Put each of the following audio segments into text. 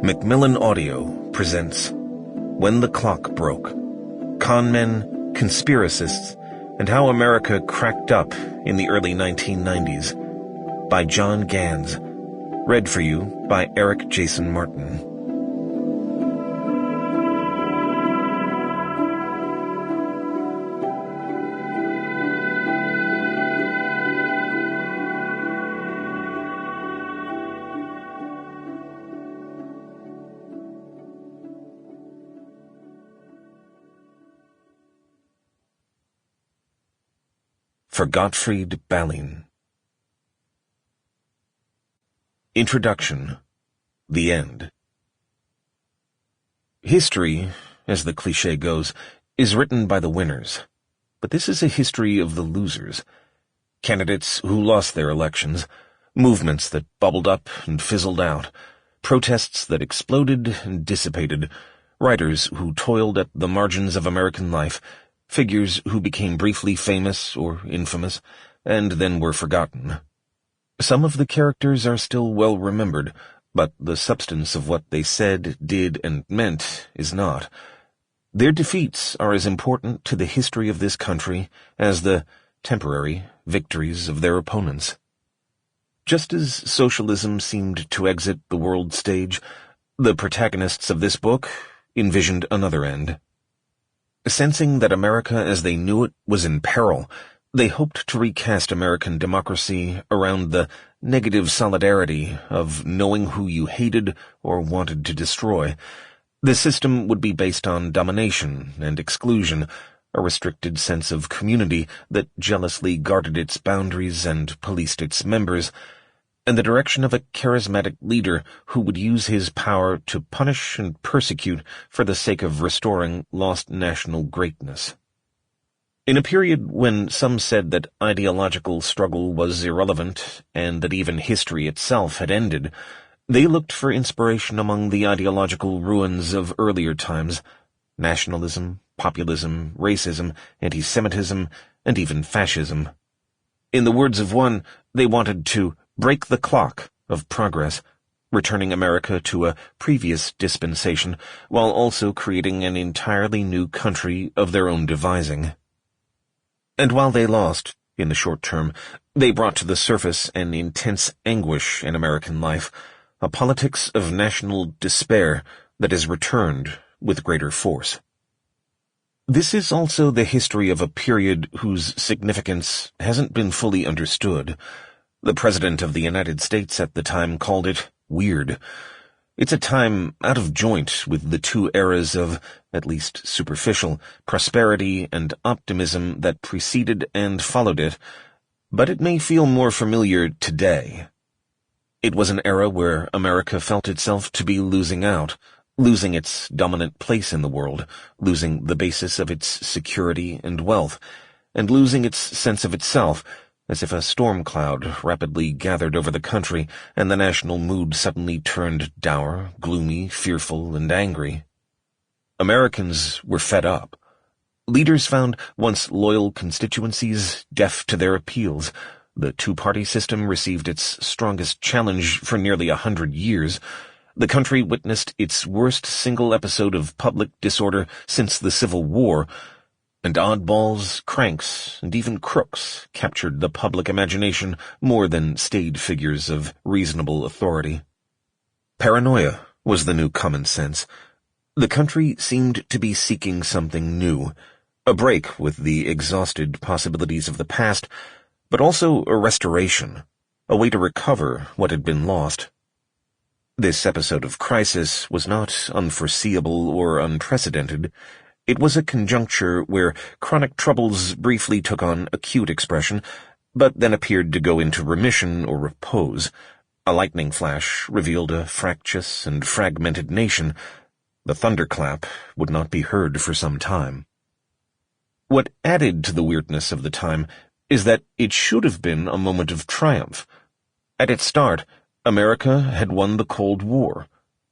Macmillan Audio presents When the Clock Broke, Con Men, Conspiracists, and How America Cracked Up in the Early 1990s by John Ganz, read for you by Eric Jason Martin. For Gottfried Ballin. Introduction. The End. History, as the cliché goes, is written by the winners, but this is a history of the losers. Candidates who lost their elections, movements that bubbled up and fizzled out, protests that exploded and dissipated, writers who toiled at the margins of American life, figures who became briefly famous or infamous, and then were forgotten. Some of the characters are still well remembered, but the substance of what they said, did, and meant is not. Their defeats are as important to the history of this country as the temporary victories of their opponents. Just as socialism seemed to exit the world stage, the protagonists of this book envisioned another end. Sensing that America as they knew it was in peril, they hoped to recast American democracy around the negative solidarity of knowing who you hated or wanted to destroy. The system would be based on domination and exclusion, a restricted sense of community that jealously guarded its boundaries and policed its members, and the direction of a charismatic leader who would use his power to punish and persecute for the sake of restoring lost national greatness. In a period when some said that ideological struggle was irrelevant and that even history itself had ended, they looked for inspiration among the ideological ruins of earlier times: nationalism, populism, racism, anti-Semitism, and even fascism. In the words of one, they wanted to break the clock of progress, returning America to a previous dispensation, while also creating an entirely new country of their own devising. And while they lost, in the short term, they brought to the surface an intense anguish in American life, a politics of national despair that has returned with greater force. This is also the history of a period whose significance hasn't been fully understood. The President of the United States at the time called it weird. It's a time out of joint with the two eras of, at least superficial, prosperity and optimism that preceded and followed it, but it may feel more familiar today. It was an era where America felt itself to be losing out, losing its dominant place in the world, losing the basis of its security and wealth, and losing its sense of itself, as if a storm cloud rapidly gathered over the country and the national mood suddenly turned dour, gloomy, fearful, and angry. Americans were fed up. Leaders found once loyal constituencies deaf to their appeals. The two-party system received its strongest challenge for nearly 100 years. The country witnessed its worst single episode of public disorder since the Civil War, and oddballs, cranks, and even crooks captured the public imagination more than staid figures of reasonable authority. Paranoia was the new common sense. The country seemed to be seeking something new, a break with the exhausted possibilities of the past, but also a restoration, a way to recover what had been lost. This episode of crisis was not unforeseeable or unprecedented. It was a conjuncture where chronic troubles briefly took on acute expression, but then appeared to go into remission or repose. A lightning flash revealed a fractious and fragmented nation. The thunderclap would not be heard for some time. What added to the weirdness of the time is that it should have been a moment of triumph. At its start, America had won the Cold War.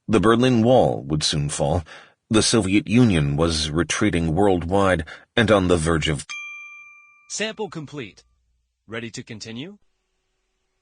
The Berlin Wall would soon fall. The Soviet Union was retreating worldwide and on the verge of... Sample complete. Ready to continue?